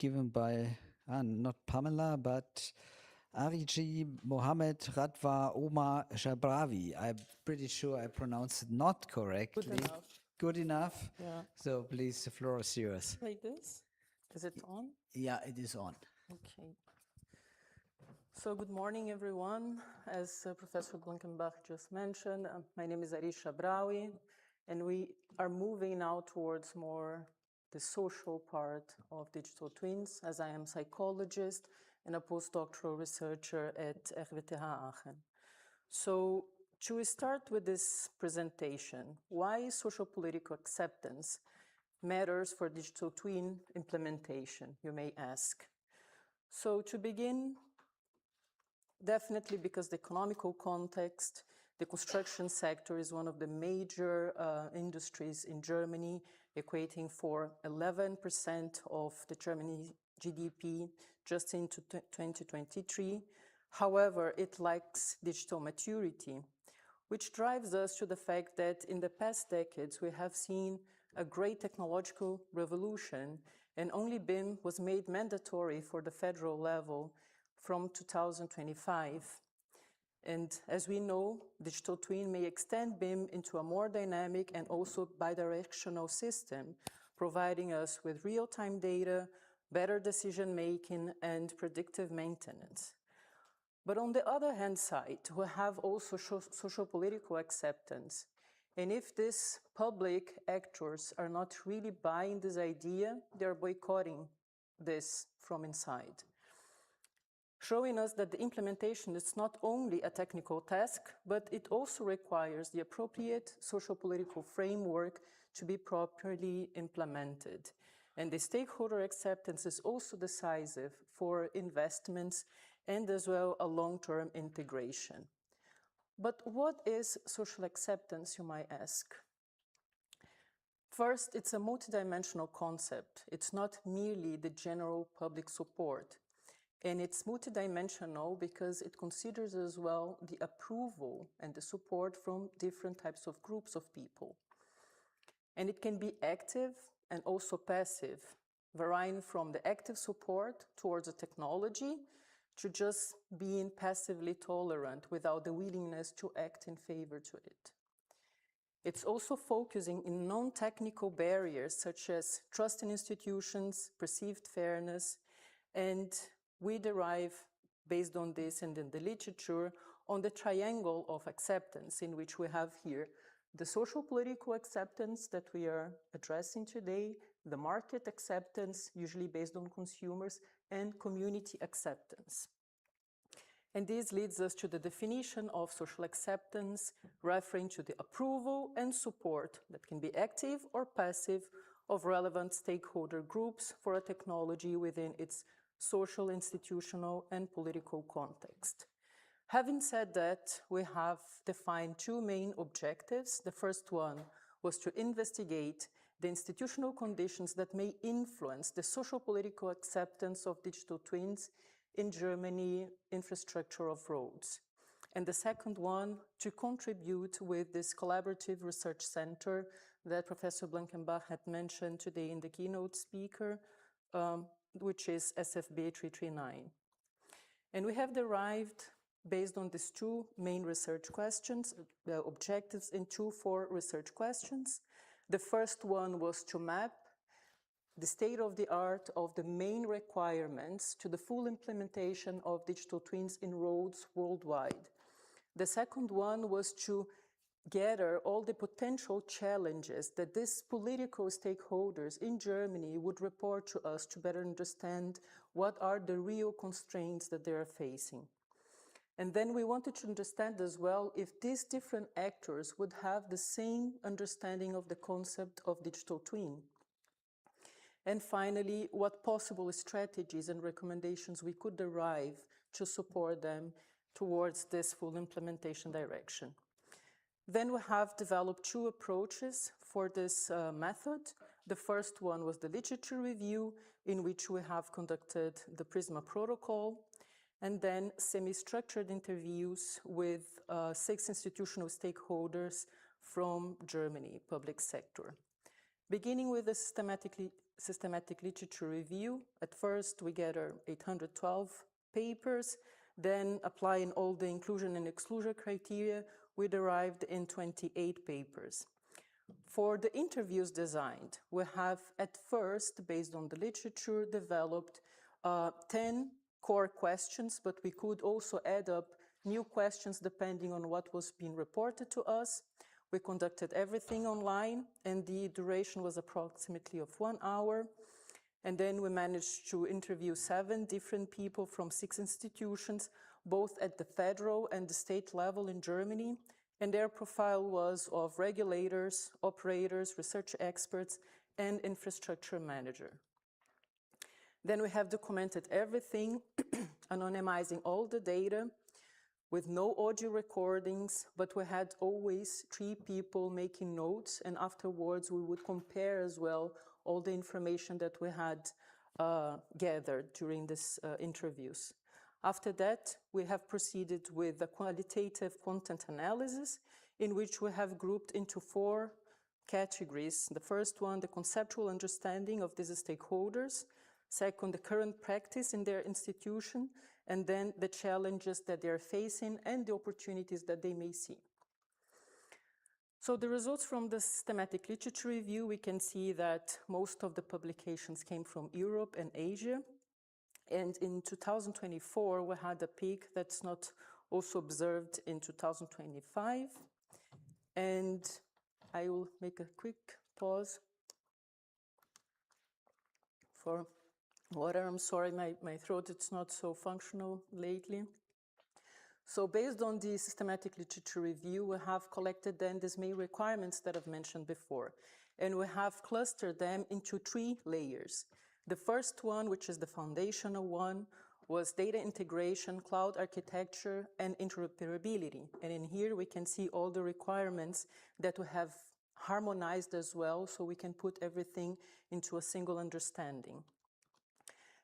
given by not Pamela, but Arij, Mohamad, Radwan, Omar, Chabrawi. I'm pretty sure I pronounced it not correctly. Good enough. Good enough? Yeah. So please, the floor is yours. Like this? Is it on? Yeah, it is on. Okay. So good morning, everyone. As Professor Blankenbach just mentioned, my name is Arij Chabrawi, and we are moving now towards more the social part of digital twins, as I am psychologist and a postdoctoral researcher at RWTH Aachen. So to start with this presentation, why socio-political acceptance matters for digital twin implementation, you may ask. So to begin, definitely because the economical context, the construction sector is one of the major industries in Germany, equating for 11% of the Germany GDP just into 2023. However, it lacks digital maturity, which drives us to the fact that in the past decades, we have seen a great technological revolution, and only BIM was made mandatory for the federal level from 2025. And as we know, digital twin may extend BIM into a more dynamic and also bidirectional system, providing us with real-time data, better decision-making, and predictive maintenance. But on the other hand side, we have also socio-political acceptance. And if these public actors are not really buying this idea, they're boycotting this from inside, showing us that the implementation is not only a technical task, but it also requires the appropriate socio-political framework to be properly implemented. And the stakeholder acceptance is also decisive for investments and as well a long-term integration. But what is social acceptance, you might ask? First, it's a multidimensional concept. It's not merely the general public support. And it's multidimensional because it considers as well the approval and the support from different types of groups of people. And it can be active and also passive, varying from the active support towards a technology to just being passively tolerant without the willingness to act in favor to it. It's also focusing in non-technical barriers such as trust in institutions, perceived fairness, and we derive, based on this and in the literature, on the triangle of acceptance in which we have here the social political acceptance that we are addressing today, the market acceptance, usually based on consumers, and community acceptance. And this leads us to the definition of social acceptance, referring to the approval and support that can be active or passive of relevant stakeholder groups for a technology within its social, institutional, and political context. Having said that, we have defined two main objectives. The first one was to investigate the institutional conditions that may influence the socio-political acceptance of digital twins in Germany, infrastructure of roads. And the second one, to contribute with this collaborative research center that Professor Blankenbach had mentioned today in the keynote speaker, which is SFB 339. And we have derived, based on these two main research questions, the objectives in 4 research questions. The first one was to map the state of the art of the main requirements to the full implementation of digital twins in roads worldwide. The second one was to gather all the potential challenges that these political stakeholders in Germany would report to us to better understand what are the real constraints that they are facing. And then we wanted to understand as well if these different actors would have the same understanding of the concept of digital twin. And finally, what possible strategies and recommendations we could derive to support them towards this full implementation direction. Then we have developed 2 approaches for this method. The first one was the literature review, in which we have conducted the PRISMA protocol, and then semi-structured interviews with 6 institutional stakeholders from Germany, public sector. Beginning with the systematic literature review. At first, we gather 812 papers, then applying all the inclusion and exclusion criteria, we derived in 28 papers. For the interviews designed, we have at first, based on the literature, developed 10 core questions, but we could also add up new questions depending on what was being reported to us. We conducted everything online, and the duration was approximately of 1 hour. And then we managed to interview 7 different people from 6 institutions, both at the federal and the state level in Germany. And their profile was of regulators, operators, research experts, and infrastructure manager. Then we have documented everything, anonymizing all the data, with no audio recordings, but we had always 3 people making notes, and afterwards we would compare as well all the information that we had gathered during these interviews. After that, we have proceeded with the qualitative content analysis, in which we have grouped into 4 categories. The first one, the conceptual understanding of these stakeholders. Second, the current practice in their institution, and then the challenges that they're facing and the opportunities that they may see. So the results from the systematic literature review, we can see that most of the publications came from Europe and Asia. And in 2024, we had a peak that's not also observed in 2025. And I will make a quick pause for water. I'm sorry, my throat, it's not so functional lately. So based on the systematic literature review, we have collected then these main requirements that I've mentioned before. And we have clustered them into 3 layers. The first one, which is the foundational one, was data integration, cloud architecture, and interoperability. And in here we can see all the requirements that we have harmonized as well, so we can put everything into a single understanding.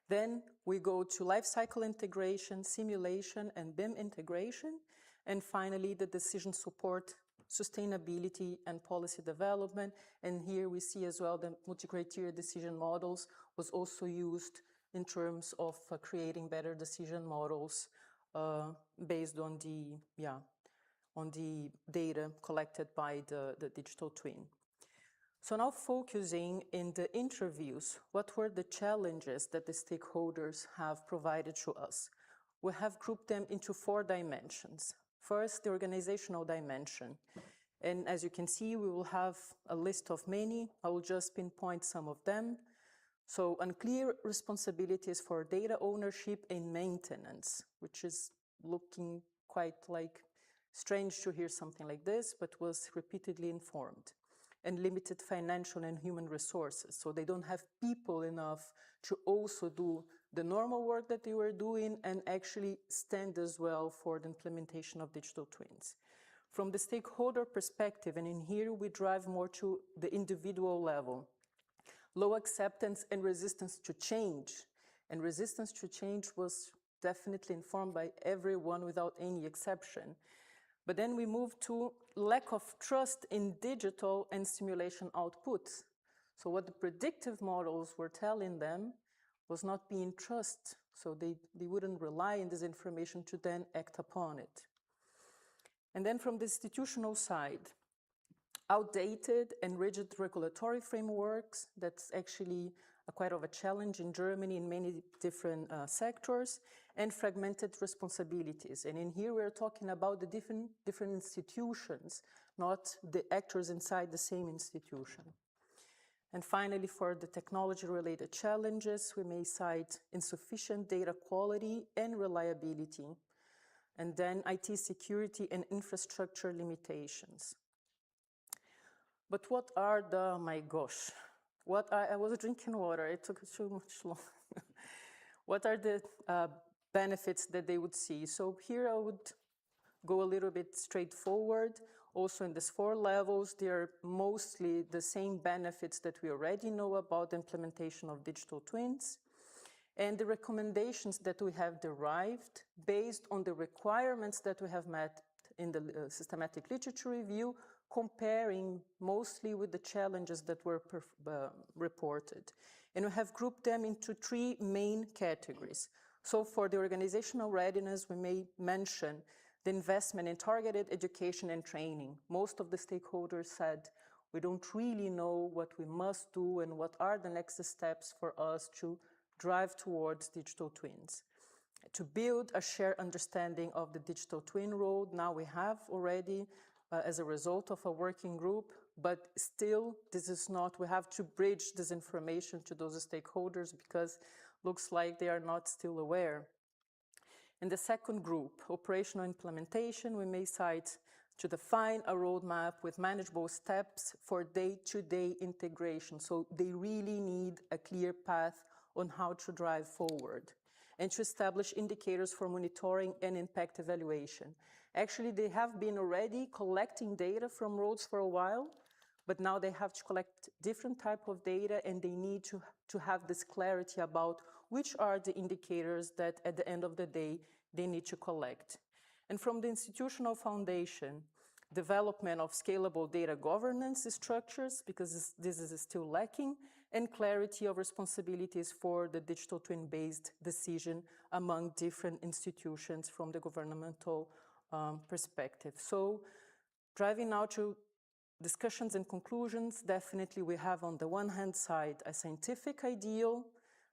Then we go to lifecycle integration, simulation, and BIM integration. And finally, the decision support, sustainability, and policy development. And here we see as well the multi-criteria decision models was also used in terms of creating better decision models based on the data collected by the digital twin. So now focusing in the interviews, what were the challenges that the stakeholders have provided to us? We have grouped them into 4 dimensions. First, the organizational dimension. And as you can see, we will have a list of many. I will just pinpoint some of them. So unclear responsibilities for data ownership and maintenance, which is looking quite like strange to hear something like this, but was repeatedly informed. And limited financial and human resources. So they don't have people enough to also do the normal work that they were doing and actually stand as well for the implementation of digital twins. From the stakeholder perspective, and in here we drive more to the individual level, low acceptance and resistance to change. And resistance to change was definitely informed by everyone without any exception. But then we move to lack of trust in digital and simulation outputs. So what the predictive models were telling them was not being trusted. So they wouldn't rely on this information to then act upon it. And then from the institutional side, outdated and rigid regulatory frameworks, that's actually quite of a challenge in Germany in many different sectors, and fragmented responsibilities. And in here we're talking about the different institutions, not the actors inside the same institution. And finally, for the technology-related challenges, we may cite insufficient data quality and reliability, and then IT security and infrastructure limitations. But what are the, my gosh, I was drinking water, it took too much long. What are the benefits that they would see? So here I would go a little bit straightforward. Also in these 4 levels, they are mostly the same benefits that we already know about the implementation of digital twins. And the recommendations that we have derived based on the requirements that we have met in the systematic literature review, comparing mostly with the challenges that were reported. And we have grouped them into three main categories. So for the organizational readiness, we may mention the investment in targeted education and training. Most of the stakeholders said, we don't really know what we must do and what are the next steps for us to drive towards digital twins. To build a shared understanding of the digital twin road, now we have already, as a result of a working group, but still this is not, we have to bridge this information to those stakeholders because looks like they are not still aware. In the second group, operational implementation, we may cite to define a roadmap with manageable steps for day-to-day integration. So they really need a clear path on how to drive forward, and to establish indicators for monitoring and impact evaluation. Actually, they have been already collecting data from roads for a while, but now they have to collect different type of data, and they need to have this clarity about which are the indicators that at the end of the day they need to collect. And from the institutional foundation, development of scalable data governance structures, because this is still lacking, and clarity of responsibilities for the digital twin-based decision among different institutions from the governmental perspective. So driving now to discussions and conclusions, definitely we have on the one hand side a scientific ideal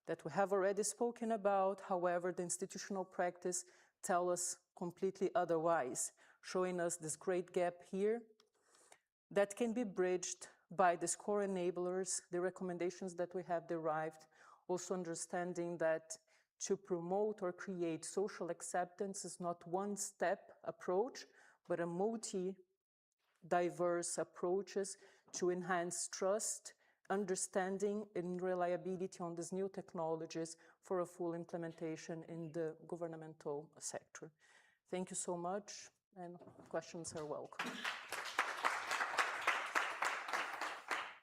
that we have already spoken about. However, the institutional practice tells us completely otherwise, showing us this great gap here that can be bridged by the core enablers, the recommendations that we have derived, also understanding that to promote or create social acceptance is not one-step approach, but a multi-diverse approaches to enhance trust, understanding, and reliability on these new technologies for a full implementation in the governmental sector. Thank you so much, and questions are welcome.